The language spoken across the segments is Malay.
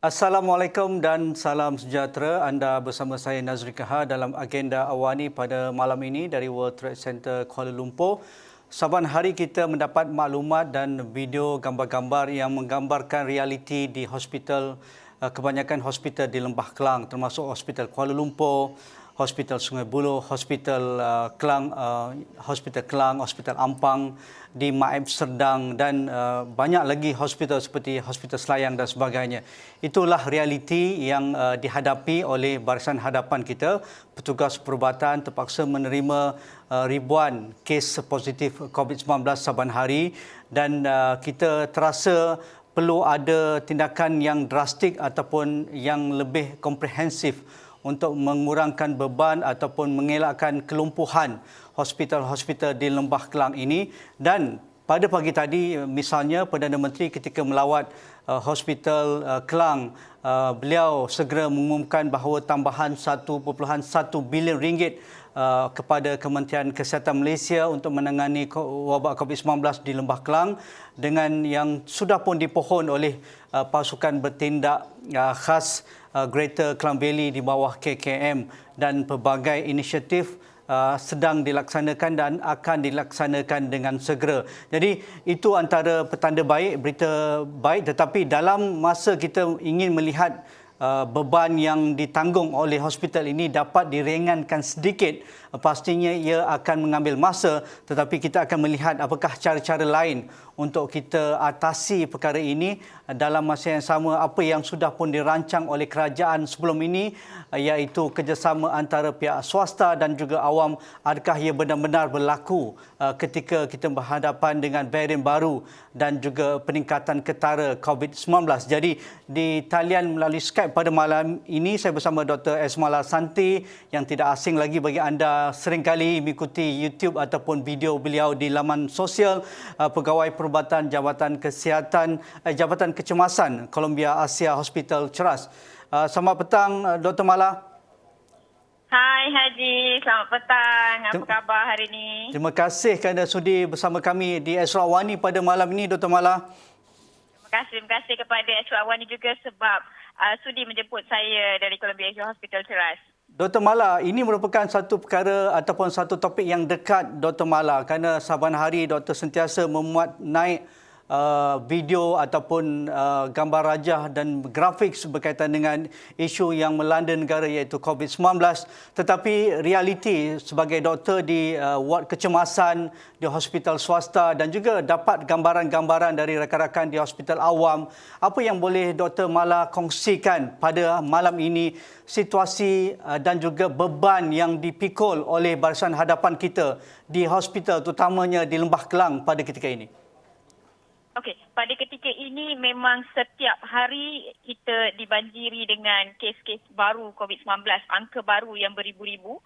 Assalamualaikum dan salam sejahtera. Anda bersama saya Nazri Kahar dalam agenda Awani pada malam ini dari World Trade Center Kuala Lumpur. Saban hari kita mendapat maklumat dan video gambar-gambar yang menggambarkan realiti di hospital, kebanyakan hospital di Lembah Kelang, termasuk Hospital Kuala Lumpur, Hospital Sungai Buloh, Hospital Kelang, Hospital Kelang, Hospital Ampang, di Maib Serdang dan banyak lagi hospital seperti Hospital Selayang dan sebagainya. Itulah realiti yang dihadapi oleh barisan hadapan kita. Petugas perubatan terpaksa menerima ribuan kes positif COVID-19 saban hari dan kita terasa perlu ada tindakan yang drastik ataupun yang lebih komprehensif untuk mengurangkan beban ataupun mengelakkan kelumpuhan hospital-hospital di Lembah Kelang ini. Dan pada pagi tadi misalnya Perdana Menteri ketika melawat Hospital Kelang, beliau segera mengumumkan bahawa tambahan 1.1 bilion ringgit kepada Kementerian Kesihatan Malaysia untuk menangani wabak COVID-19 di Lembah Kelang dengan yang sudah pun dipohon oleh pasukan bertindak khas Greater Klang Valley di bawah KKM, dan pelbagai inisiatif sedang dilaksanakan dan akan dilaksanakan dengan segera. Jadi itu antara petanda baik, berita baik, tetapi dalam masa kita ingin melihat beban yang ditanggung oleh hospital ini dapat diringankan sedikit, pastinya ia akan mengambil masa, tetapi kita akan melihat apakah cara-cara lain untuk kita atasi perkara ini dalam masa yang sama apa yang sudah pun dirancang oleh kerajaan sebelum ini, iaitu kerjasama antara pihak swasta dan juga awam. Adakah ia benar-benar berlaku ketika kita berhadapan dengan varian baru dan juga peningkatan ketara COVID-19. Jadi di talian melalui Skype pada malam ini saya bersama Dr. Esmala Santi, yang tidak asing lagi bagi anda seringkali mengikuti YouTube ataupun video beliau di laman sosial, pegawai perubatan Jabatan Kesihatan, Jabatan Kecemasan Columbia Asia Hospital Ceras. Selamat petang Dr. Mala. Hai Haji, selamat petang. Apa khabar hari ini? Terima kasih kerana sudi bersama kami di Astro Awani pada malam ini Dr. Mala. Terima kasih kepada Astro Awani juga sebab sudi menjemput saya dari Columbia Asia Hospital Ceras. Dr. Mala, ini merupakan satu perkara ataupun satu topik yang dekat Dr. Mala, kerana saban hari Dr. sentiasa memuat naik video ataupun gambar rajah dan grafik berkaitan dengan isu yang melanda negara iaitu COVID-19. Tetapi realiti sebagai doktor di ward kecemasan di hospital swasta dan juga dapat gambaran-gambaran dari rakan-rakan di hospital awam, apa yang boleh Dr. Mala kongsikan pada malam ini, situasi dan juga beban yang dipikul oleh barisan hadapan kita di hospital terutamanya di Lembah Kelang pada ketika ini? Okey, pada ketika ini memang setiap hari kita dibanjiri dengan kes-kes baru COVID-19, angka baru yang beribu-ribu,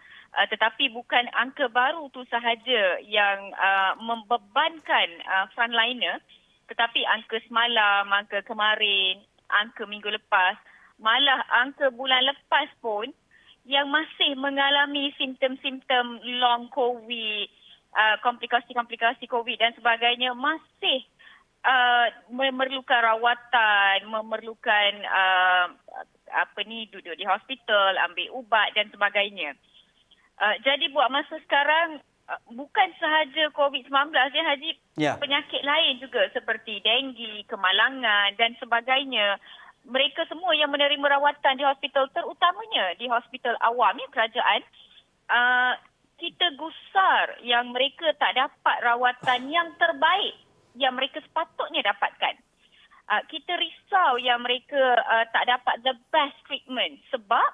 tetapi bukan angka baru tu sahaja yang membebankan frontliner, tetapi angka semalam, angka kemarin, angka minggu lepas, malah angka bulan lepas pun yang masih mengalami simptom-simptom long COVID, komplikasi-komplikasi COVID dan sebagainya masih memerlukan rawatan, memerlukan duduk di hospital, ambil ubat dan sebagainya. Jadi buat masa sekarang bukan sahaja COVID-19 ya Haji, penyakit lain juga seperti denggi, kemalangan dan sebagainya. Mereka semua yang menerima rawatan di hospital, terutamanya di hospital awam ya kerajaan, kita gusar yang mereka tak dapat rawatan yang terbaik yang mereka sepatutnya dapatkan. Kita risau yang mereka tak dapat the best treatment sebab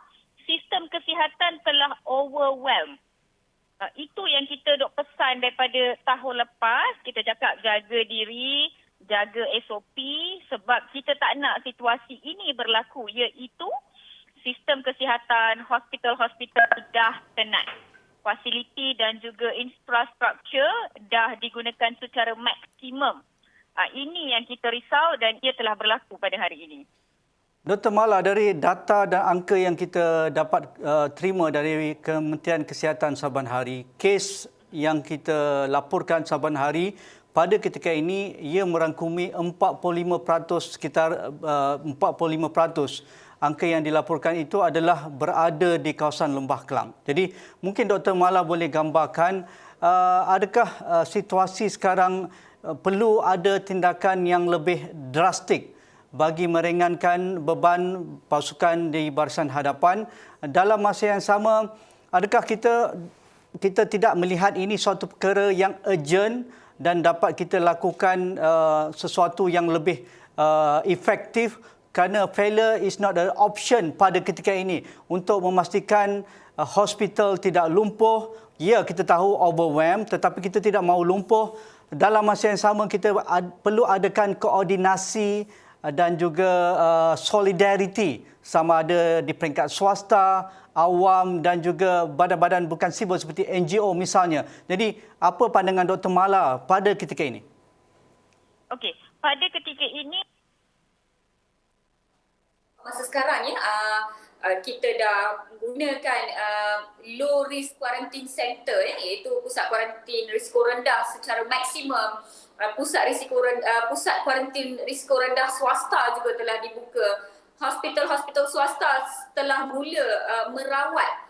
sistem kesihatan telah overwhelmed. Itu yang kita dok pesan daripada tahun lepas. Kita cakap jaga diri, jaga SOP sebab kita tak nak situasi ini berlaku, iaitu sistem kesihatan, hospital-hospital dah penat. Fasiliti dan juga infrastruktur dah digunakan secara maksimum. Ini yang kita risau dan ia telah berlaku pada hari ini. Dr. Mala, dari data dan angka yang kita dapat terima dari Kementerian Kesihatan saban hari, kes yang kita laporkan saban hari pada ketika ini ia merangkumi 45%, sekitar 45%. Angka yang dilaporkan itu adalah berada di kawasan Lembah Kelang. Jadi mungkin Dr. Mala boleh gambarkan adakah situasi sekarang perlu ada tindakan yang lebih drastik bagi meringankan beban pasukan di barisan hadapan. Dalam masa yang sama, adakah kita tidak melihat ini suatu perkara yang urgent dan dapat kita lakukan sesuatu yang lebih efektif, kerana failure is not an option pada ketika ini untuk memastikan hospital tidak lumpuh. Ya, kita tahu overwhelmed, tetapi kita tidak mahu lumpuh. Dalam masa yang sama, kita perlu adakan koordinasi dan juga solidariti, sama ada di peringkat swasta, awam dan juga badan-badan bukan sibul seperti NGO misalnya. Jadi, apa pandangan Dr. Mala pada ketika ini? Okey, pada ketika ini, masa sekarang ya, kita dah gunakan low risk quarantine center iaitu pusat kuarantin risiko rendah secara maksimum. Pusat kuarantin risiko rendah swasta juga telah dibuka. Hospital-hospital swasta telah mula merawat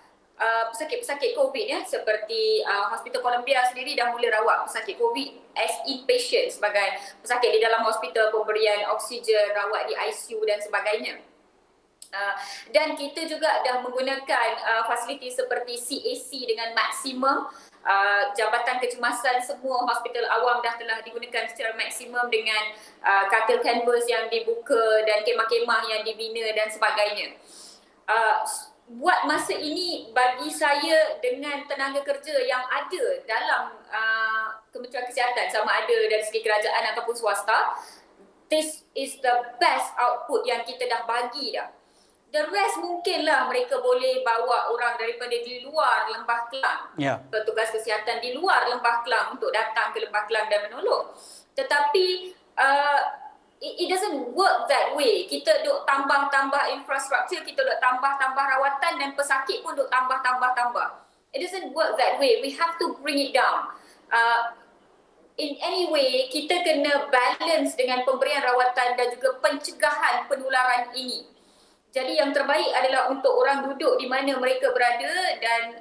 pesakit-pesakit COVID ya, seperti Hospital Columbia sendiri dah mula rawat pesakit COVID as inpatient sebagai pesakit di dalam hospital, pemberian oksigen, rawat di ICU dan sebagainya. Dan kita juga dah menggunakan fasiliti seperti CAC dengan maksimum. Jabatan kecemasan semua hospital awam dah telah digunakan secara maksimum dengan katil canvas yang dibuka dan kemah-kemah yang dibina dan sebagainya. Buat masa ini, bagi saya dengan tenaga kerja yang ada dalam Kementerian Kesihatan, sama ada dari segi kerajaan ataupun swasta, this is the best output yang kita dah bagi dah. The rest mungkinlah mereka boleh bawa orang daripada di luar Lembah Kelang, petugas kesihatan di luar Lembah Kelang untuk datang ke Lembah Kelang dan menolong. Tetapi it doesn't work that way. Kita duk tambah-tambah infrastruktur, kita duk tambah-tambah rawatan dan pesakit pun duk tambah-tambah. It doesn't work that way. We have to bring it down. In any way, kita kena balance dengan pemberian rawatan dan juga pencegahan penularan ini. Jadi yang terbaik adalah untuk orang duduk di mana mereka berada dan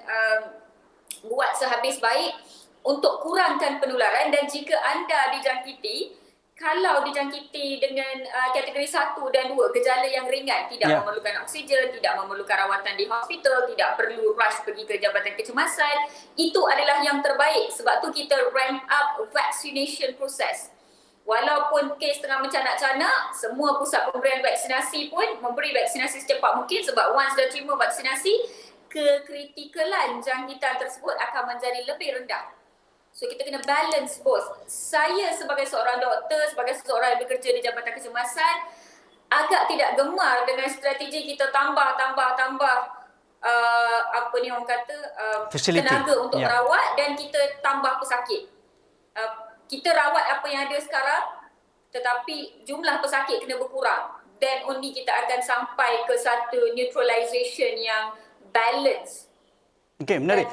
buat sehabis baik untuk kurangkan penularan. Dan jika anda dijangkiti, kalau dijangkiti dengan kategori 1 dan 2, gejala yang ringan, tidak memerlukan oksigen, tidak memerlukan rawatan di hospital, tidak perlu rush pergi ke jabatan kecemasan, itu adalah yang terbaik. Sebab tu kita ramp up vaccination process. Walaupun kes tengah mencanak-canak, semua pusat pemberian vaksinasi pun memberi vaksinasi secepat mungkin, sebab once dah terima vaksinasi, kekritikalan jangkitan tersebut akan menjadi lebih rendah. So kita kena balance both. Saya sebagai seorang doktor, sebagai seorang yang bekerja di Jabatan Kecemasan, agak tidak gemar dengan strategi kita tambah tenaga untuk merawat dan kita tambah pesakit. Kita rawat apa yang ada sekarang, tetapi jumlah pesakit kena berkurang. Then only kita akan sampai ke satu neutralization yang balance. Okey, menarik.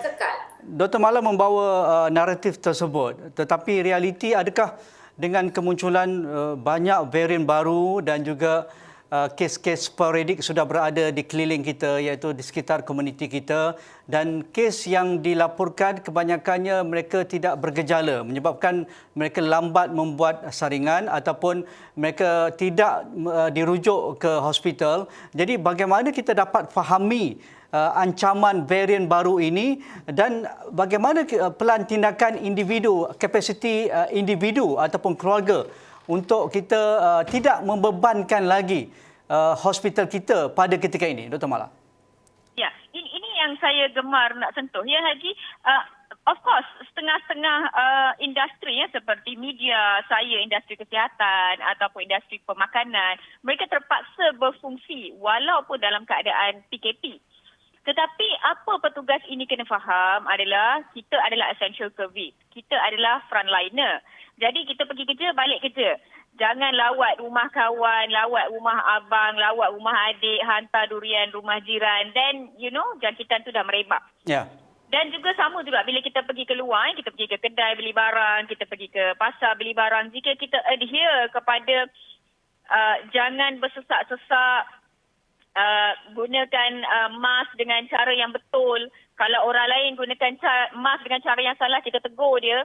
Dr. Mala membawa naratif tersebut. Tetapi realiti, adakah dengan kemunculan banyak varian baru dan juga kes-kes sporadik sudah berada di keliling kita, iaitu di sekitar komuniti kita, dan kes yang dilaporkan kebanyakannya mereka tidak bergejala, menyebabkan mereka lambat membuat saringan ataupun mereka tidak dirujuk ke hospital. Jadi bagaimana kita dapat fahami ancaman varian baru ini dan bagaimana pelan tindakan individu, kapasiti individu ataupun keluarga untuk kita tidak membebankan lagi hospital kita pada ketika ini, Dr. Mala? Ya, ini yang saya gemar nak sentuh. Ya, Haji, of course, setengah-setengah industri ya, seperti media, saya industri kesihatan ataupun industri pemakanan, mereka terpaksa berfungsi walaupun dalam keadaan PKP. Tetapi apa petugas ini kena faham adalah kita adalah essential service. Kita adalah frontliner. Jadi kita pergi kerja, balik kerja. Jangan lawat rumah kawan, lawat rumah abang, lawat rumah adik, hantar durian rumah jiran. Then, jangkitan tu dah merebak. Ya. Dan juga sama juga bila kita pergi keluar, kita pergi ke kedai beli barang, kita pergi ke pasar beli barang, jika kita adhere kepada jangan bersesak-sesak, gunakan mask dengan cara yang betul. Kalau orang lain gunakan mask dengan cara yang salah, kita tegur dia.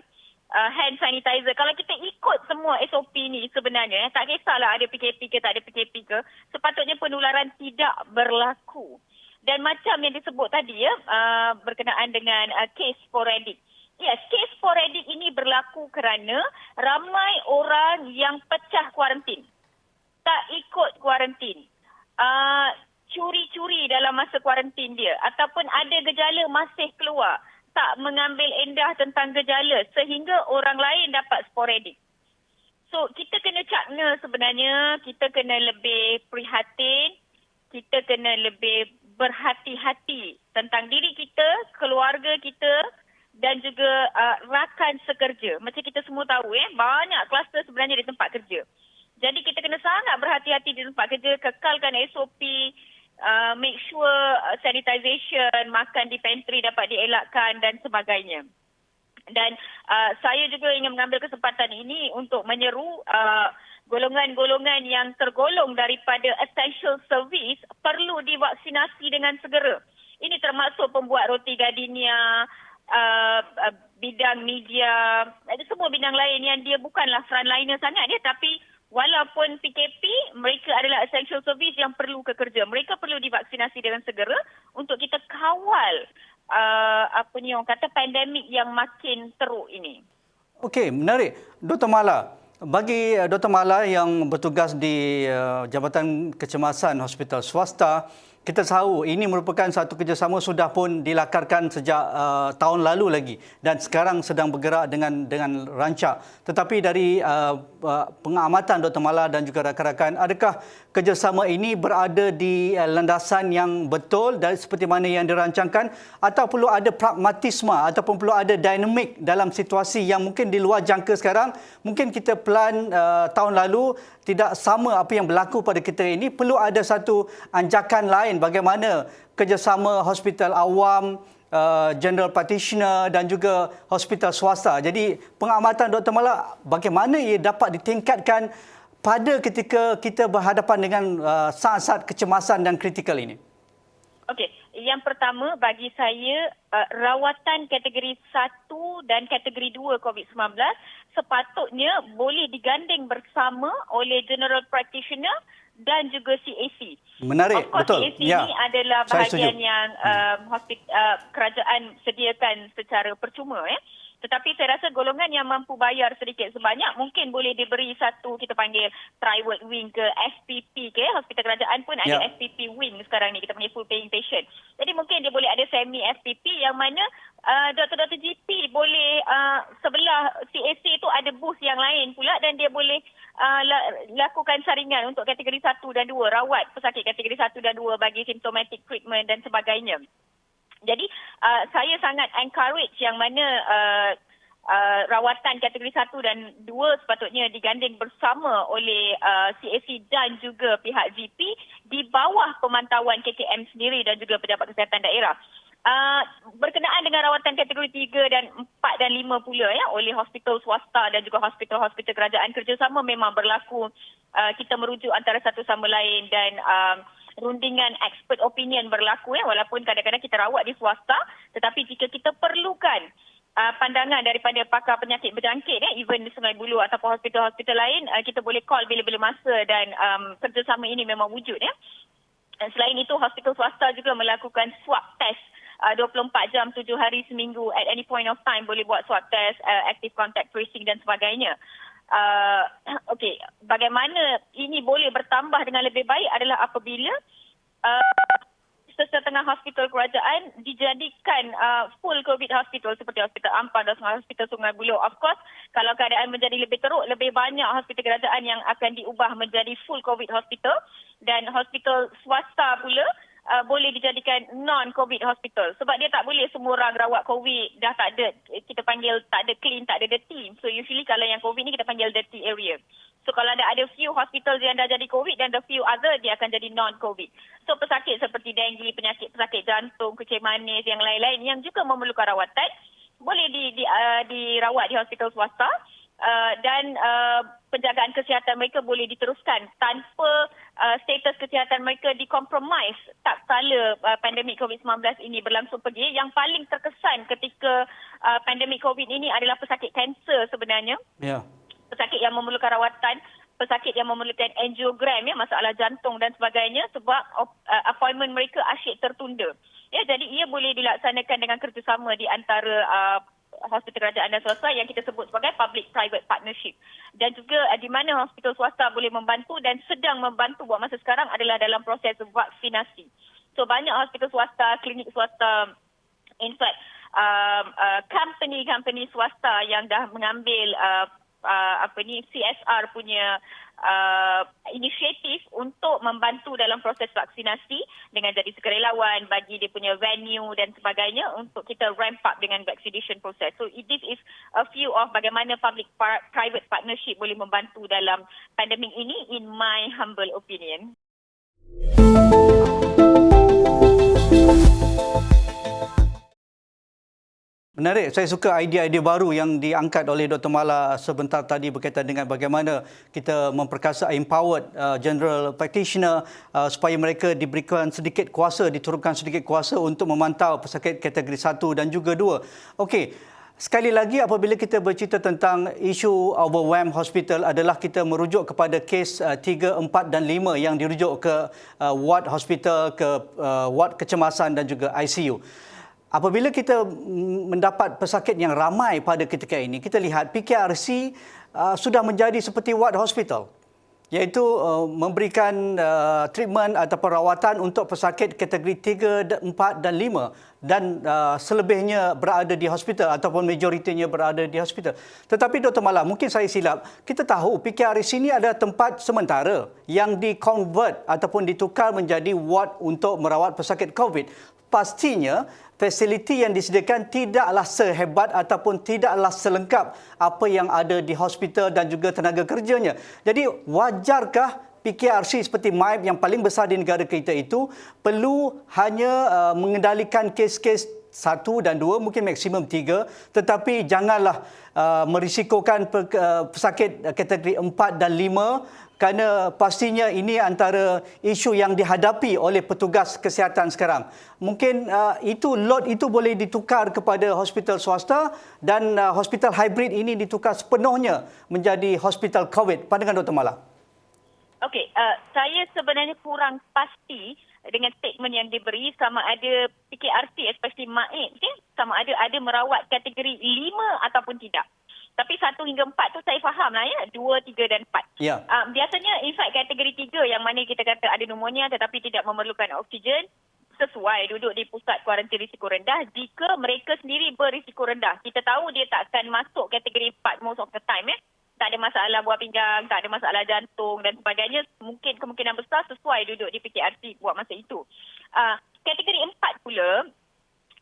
Hand sanitizer. Kalau kita ikut semua SOP ni sebenarnya, tak kisahlah ada PKP ke tak ada PKP ke, sepatutnya penularan tidak berlaku. Dan macam yang disebut tadi berkenaan dengan kes sporadik. Yes, kes sporadik ini berlaku kerana ramai orang yang pecah kuarantin. Tak ikut kuarantin. Curi-curi dalam masa kuarantin dia. Ataupun ada gejala masih keluar. Tak mengambil endah tentang gejala sehingga orang lain dapat sporadik. So, kita kena cakna sebenarnya, kita kena lebih prihatin, kita kena lebih berhati-hati tentang diri kita, keluarga kita dan juga rakan sekerja. Macam kita semua tahu, banyak kluster sebenarnya di tempat kerja. Jadi, kita kena sangat berhati-hati di tempat kerja, kekalkan SOP, make sure sanitization, makan di pantry dapat dielakkan dan sebagainya. Dan saya juga ingin mengambil kesempatan ini untuk menyeru golongan-golongan yang tergolong daripada essential service perlu divaksinasi dengan segera. Ini termasuk pembuat roti gardenia, bidang media, ada semua bidang lain yang dia bukanlah frontliner sangat dia, tapi walaupun PKP, mereka adalah essential service yang perlu kerja. Mereka perlu divaksinasi dengan segera untuk kita kawal pandemik yang makin teruk ini. Okey, menarik. Dr. Mala, bagi Dr. Mala yang bertugas di Jabatan Kecemasan Hospital Swasta, kita tahu ini merupakan satu kerjasama sudah pun dilakarkan sejak tahun lalu lagi dan sekarang sedang bergerak dengan rancak. Tetapi dari pengamatan Dr. Mala dan juga rakan-rakan, adakah kerjasama ini berada di landasan yang betul dan seperti mana yang dirancangkan, atau perlu ada pragmatisme ataupun perlu ada dinamik dalam situasi yang mungkin di luar jangka sekarang? Mungkin kita plan tahun lalu tidak sama apa yang berlaku pada kita ini, perlu ada satu anjakan lain bagaimana kerjasama hospital awam, general practitioner dan juga hospital swasta. Jadi pengamatan Dr. Mala, bagaimana ia dapat ditingkatkan pada ketika kita berhadapan dengan saat-saat kecemasan dan kritikal ini? Okey, yang pertama bagi saya rawatan kategori 1 dan kategori 2 COVID-19 sepatutnya boleh diganding bersama oleh general practitioner dan juga CAC. Menarik, of course, betul. CAC ini adalah bahagian yang kerajaan sediakan secara percuma. Tetapi saya rasa golongan yang mampu bayar sedikit sebanyak mungkin boleh diberi satu, kita panggil private wing ke SPP ke. Hospital kerajaan pun ada SPP wing sekarang ni, kita panggil full paying patient. Jadi mungkin dia boleh ada semi SPP yang mana doktor-doktor GP boleh sebelah CAC tu ada booth yang lain pula dan dia boleh lakukan saringan untuk kategori 1 dan 2, rawat pesakit kategori 1 dan 2 bagi symptomatic treatment dan sebagainya. Jadi saya sangat encourage yang mana rawatan kategori 1 dan 2 sepatutnya diganding bersama oleh CAC dan juga pihak GP di bawah pemantauan KKM sendiri dan juga pejabat kesihatan daerah. Berkenaan dengan rawatan kategori 3 dan 4 dan 5 pula oleh hospital swasta dan juga hospital-hospital kerajaan, kerjasama memang berlaku. Kita merujuk antara satu sama lain dan rundingan expert opinion berlaku walaupun kadang-kadang kita rawat di swasta, tetapi jika kita perlukan pandangan daripada pakar penyakit berjangkit even di Sungai Buloh ataupun hospital-hospital lain, kita boleh call bila-bila masa dan kerjasama ini memang wujud. Selain itu, hospital swasta juga melakukan swab test 24 jam 7 hari seminggu. At any point of time boleh buat swab test, active contact tracing dan sebagainya. Okey, bagaimana ini boleh bertambah dengan lebih baik adalah apabila setengah hospital kerajaan dijadikan full COVID hospital seperti Hospital Ampang dan Hospital Sungai Buloh. Of course, kalau keadaan menjadi lebih teruk, lebih banyak hospital kerajaan yang akan diubah menjadi full COVID hospital dan hospital swasta pula boleh dijadikan non-COVID hospital. Sebab dia tak boleh semua orang rawat COVID, dah tak ada, kita panggil tak ada clean, tak ada dirty. So usually kalau yang COVID ni kita panggil dirty area. So kalau ada few hospital yang dah jadi COVID dan the few other dia akan jadi non-COVID. So pesakit seperti denggi, pesakit jantung, kencing manis, yang lain-lain yang juga memerlukan rawatan boleh dirawat di hospital swasta dan penjagaan kesihatan mereka boleh diteruskan tanpa status kesihatan mereka dikompromis tak kala pandemik COVID-19 ini berlangsung pergi. Yang paling terkesan ketika pandemik COVID ini adalah pesakit kanser sebenarnya. Ya. Pesakit yang memerlukan rawatan, pesakit yang memerlukan angiogram, masalah jantung dan sebagainya sebab appointment mereka asyik tertunda. Ya, jadi ia boleh dilaksanakan dengan kerjasama di antara hospital kerajaan dan swasta yang kita sebut sebagai public-private partnership. Dan juga di mana hospital swasta boleh membantu dan sedang membantu buat masa sekarang adalah dalam proses vaksinasi. So banyak hospital swasta, klinik swasta, in fact company swasta yang dah mengambil CSR punya inisiatif untuk membantu dalam proses vaksinasi dengan jadi sukarelawan, bagi dia punya venue dan sebagainya untuk kita ramp up dengan vaccination process. So this is a few of bagaimana public-private partnership boleh membantu dalam pandemik ini in my humble opinion. Menarik. Saya suka idea-idea baru yang diangkat oleh Dr. Mala sebentar tadi berkaitan dengan bagaimana kita memperkasa empowered general practitioner supaya mereka diberikan sedikit kuasa, diturunkan sedikit kuasa untuk memantau pesakit kategori 1 dan juga 2. Okey. Sekali lagi apabila kita bercerita tentang isu overwhelmed hospital adalah kita merujuk kepada kes 3, 4 dan 5 yang dirujuk ke ward hospital, ke ward kecemasan dan juga ICU. Apabila kita mendapat pesakit yang ramai pada ketika ini, kita lihat PKRC sudah menjadi seperti ward hospital, iaitu memberikan treatment atau perawatan untuk pesakit kategori 3, 4 dan 5 dan selebihnya berada di hospital ataupun majoritinya berada di hospital. Tetapi Dr. Mala, mungkin saya silap, kita tahu PKRC ini ada tempat sementara yang di-convert ataupun ditukar menjadi ward untuk merawat pesakit COVID. Pastinya fasiliti yang disediakan tidaklah sehebat ataupun tidaklah selengkap apa yang ada di hospital dan juga tenaga kerjanya. Jadi wajarkah PKRC seperti MAIP yang paling besar di negara kita itu perlu hanya mengendalikan kes-kes 1 dan 2, mungkin maksimum 3, tetapi janganlah merisikokan pesakit kategori 4 dan 5 kerana pastinya ini antara isu yang dihadapi oleh petugas kesihatan sekarang. Mungkin load itu boleh ditukar kepada hospital swasta dan hospital hybrid ini ditukar sepenuhnya menjadi hospital COVID. Pandangan Dr. Mala. Okey, saya sebenarnya kurang pasti dengan statement yang diberi sama ada PKRC especially MAIP sama ada merawat kategori 5 ataupun tidak. Tapi 1 hingga 4 tu saya faham lah 2, 3 dan 4. Ya. Biasanya in fact kategori 3 yang mana kita kata ada pneumonia tetapi tidak memerlukan oksigen sesuai duduk di pusat kuarantin risiko rendah jika mereka sendiri berisiko rendah. Kita tahu dia tak akan masuk kategori 4 most of the time. Tak ada masalah buah pinggang, tak ada masalah jantung dan sebagainya. Mungkin kemungkinan besar sesuai duduk di PKRC buat masa itu. Kategori 4 pula,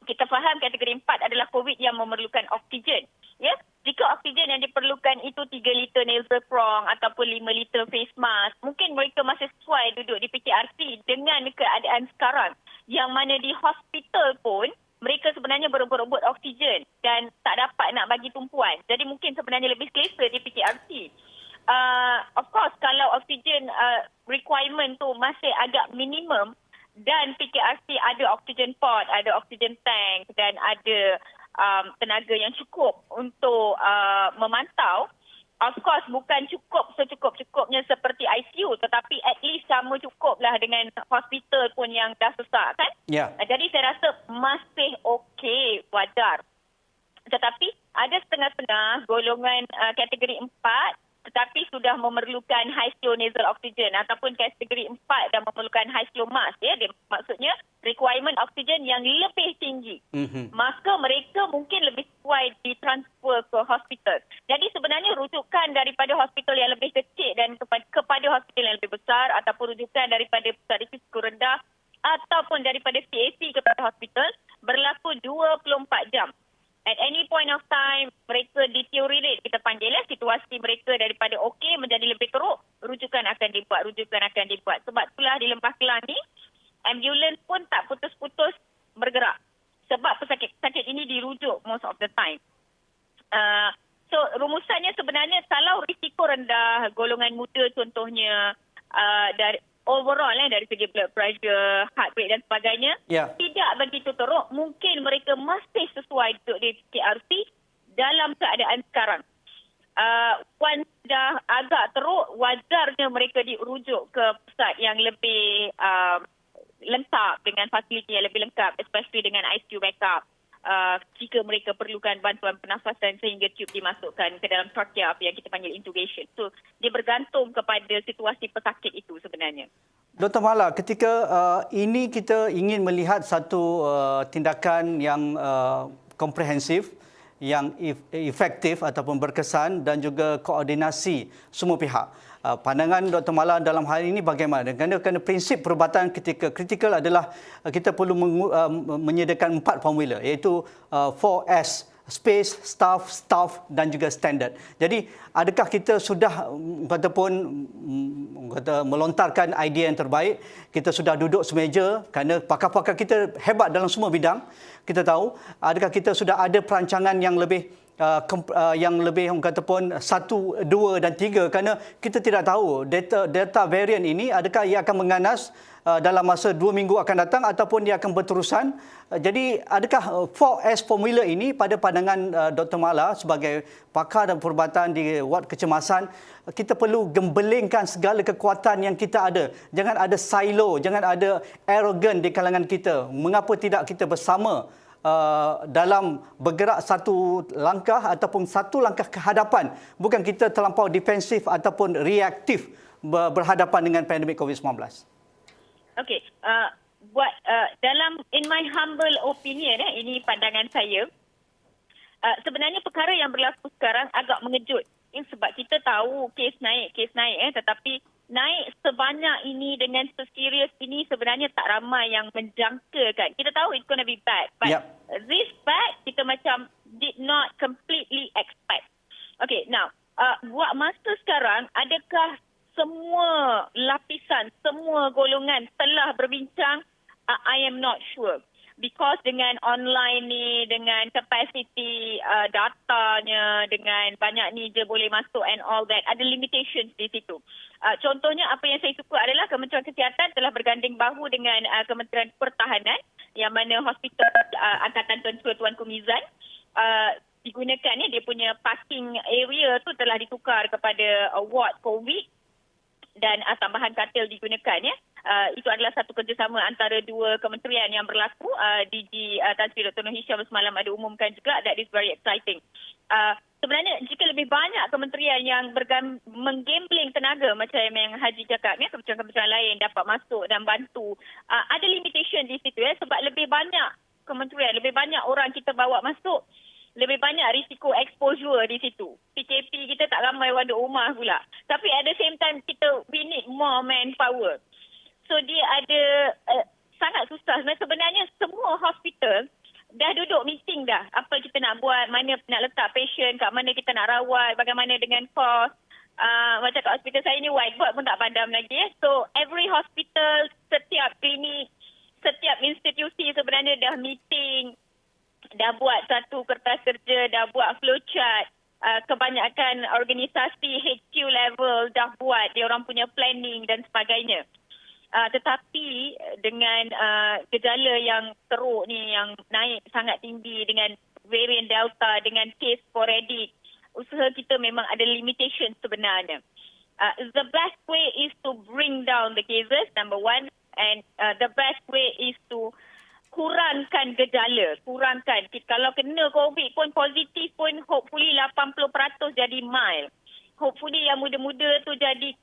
kita faham kategori 4 adalah COVID yang memerlukan oksigen. Ya, jika oksigen yang diperlukan itu 3 liter nasal prong ataupun 5 liter face mask, mungkin mereka masih sesuai duduk di PKRC dengan keadaan sekarang. Yang mana di hospital pun, mereka sebenarnya berebut-rebut oksigen dan tak dapat nak bagi tumpuan. Jadi mungkin sebenarnya lebih selesa di PKRC. Of course, kalau oksigen requirement tu masih agak minimum dan PKRC ada oksigen pod, ada oksigen tank dan ada tenaga yang cukup untuk memantau, of course bukan cukup secukup-cukupnya seperti ICU tetapi at least sama cukuplah dengan hospital pun yang dah susah kan. Ya. Jadi saya rasa masih okey, wajar. Tetapi ada setengah-setengah golongan kategori 4 tetapi sudah memerlukan high flow nasal oxygen ataupun kategori 4 dan memerlukan high flow mask. Ya, maksudnya requirement oksigen yang lebih tinggi. Maka mereka mungkin lebih sesuai ditransfer ke hospital. Jadi sebenarnya rujukan daripada hospital yang lebih kecil dan kepada hospital yang lebih besar ataupun rujukan daripada pusat risiko rendah ataupun daripada CAC kepada hospital berlaku 24 jam. At any point of time, mereka deteriorate, kita panggil situasi mereka daripada okey menjadi lebih rumusannya sebenarnya kalau risiko rendah, golongan muda contohnya, dari overall dari segi blood pressure, heart rate dan sebagainya, tidak begitu teruk. Mungkin mereka masih sesuai untuk di KRC dalam keadaan sekarang. Once dah agak teruk, wajarnya mereka dirujuk ke pusat yang lebih lengkap, dengan fasiliti yang lebih lengkap, especially dengan ICU backup. Jika mereka perlukan bantuan pernafasan sehingga tube dimasukkan ke dalam trachea, apa yang kita panggil intubation. So, dia bergantung kepada situasi pesakit itu sebenarnya. Dr. Mala, ketika ini kita ingin melihat satu tindakan yang komprehensif, yang efektif ataupun berkesan dan juga koordinasi semua pihak. Pandangan Dr. Mala dalam hal ini bagaimana? Kerana prinsip perubatan ketika kritikal adalah kita perlu menyediakan 4 formula, iaitu 4S, space, staff dan juga standard. Jadi adakah kita sudah melontarkan idea yang terbaik? Kita sudah duduk semeja kerana pakar-pakar kita hebat dalam semua bidang. Kita tahu, adakah kita sudah ada perancangan yang lebih orang kata pun 1, 2 dan 3, kerana kita tidak tahu data varian ini adakah ia akan menganas dalam masa 2 minggu akan datang ataupun dia akan berterusan. Jadi adakah 4S formula ini pada pandangan Dr. Mala sebagai pakar dan perubatan di ward kecemasan, kita perlu gembelingkan segala kekuatan yang kita ada. Jangan ada silo, jangan ada arrogant di kalangan kita. Mengapa tidak kita bersama dalam bergerak satu langkah ataupun satu langkah ke hadapan, bukan kita terlampau defensif ataupun reaktif berhadapan dengan pandemik COVID-19. Okey, dalam in my humble opinion, ini pandangan saya, sebenarnya perkara yang berlaku sekarang agak mengejut. Sebab kita tahu kes naik, tetapi naik sebanyak ini dengan seserius ini sebenarnya tak ramai yang menjangkakan. Kita tahu it's going to be bad, but this bad kita macam did not completely expect. Okay, now buat masa sekarang, adakah semua lapisan, semua golongan telah berbincang? I am not sure. Because dengan online ni, dengan capacity datanya, dengan banyak ni je boleh masuk and all that, ada limitations di situ. Contohnya apa yang saya suka adalah Kementerian Kesihatan telah berganding bahu dengan Kementerian Pertahanan, yang mana hospital Angkatan Tentera Tuanku Mizan digunakan ni, dia punya parking area tu telah ditukar kepada ward COVID dan tambahan katil digunakan ya. Itu adalah satu kerjasama antara dua kementerian yang berlaku. DG Tan Sri Dr. Nur Hisham semalam ada umumkan juga. That is very exciting. Sebenarnya jika lebih banyak kementerian yang menggambling tenaga macam yang Haji cakap, ya, kementerian-kementerian lain dapat masuk dan bantu, ada limitation di situ ya, sebab lebih banyak kementerian, lebih banyak orang kita bawa masuk, lebih banyak risiko exposure di situ. PKP kita tak ramai orang duduk rumah pula. Tapi at the same time we need more manpower. So dia ada sangat susah. Sebenarnya semua hospital dah duduk meeting dah. Apa kita nak buat, mana nak letak patient, kat mana kita nak rawat, bagaimana dengan cost. Macam kat hospital saya ni whiteboard pun tak padam lagi. So every hospital, setiap klinik, setiap institusi sebenarnya dah meeting, dah buat satu kertas kerja, dah buat flowchart. Kebanyakan organisasi HQ level dah buat dia orang punya planning dan sebagainya. Tetapi dengan gejala yang teruk ni, yang naik sangat tinggi dengan varian Delta, dengan kes sporadik, usaha kita memang ada limitation sebenarnya. The best way is to bring down the cases, number one, and the best way is to kurangkan gejala, kurangkan. Kalau kena COVID pun positif pun hopefully 80% jadi mild. Hopefully yang muda-muda tu jadi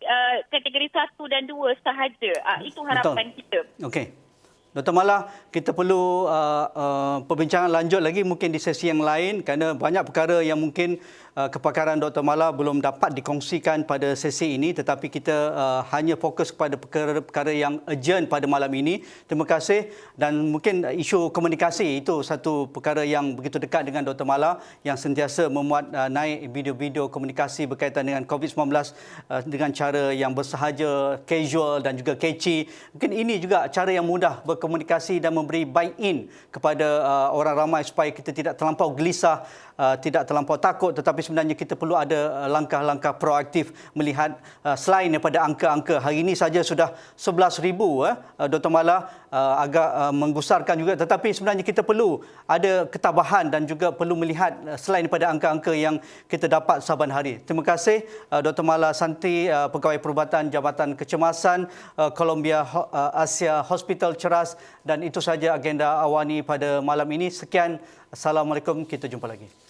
kategori 1 dan 2 sahaja. Itu harapan kita. Okey. Dr. Mala, kita perlu perbincangan lanjut lagi mungkin di sesi yang lain, kerana banyak perkara yang mungkin kepakaran Dr. Mala belum dapat dikongsikan pada sesi ini, tetapi kita hanya fokus kepada perkara-perkara yang urgent pada malam ini. Terima kasih, dan mungkin isu komunikasi itu satu perkara yang begitu dekat dengan Dr. Mala, yang sentiasa memuat naik video-video komunikasi berkaitan dengan COVID-19 dengan cara yang bersahaja, casual dan juga catchy. Mungkin ini juga cara yang mudah berkomunikasi berkomunikasi dan memberi buy-in kepada orang ramai supaya kita tidak terlampau gelisah, tidak terlampau takut, tetapi sebenarnya kita perlu ada langkah-langkah proaktif melihat selain daripada angka-angka. Hari ini saja sudah 11,000, Dr. Mala, agak menggusarkan juga, tetapi sebenarnya kita perlu ada ketabahan dan juga perlu melihat selain daripada angka-angka yang kita dapat saban hari. Terima kasih Dr. Mala Santi, Pegawai Perubatan Jabatan Kecemasan Columbia Asia Hospital Ceras, dan itu saja agenda Awani pada malam ini. Sekian, Assalamualaikum, kita jumpa lagi.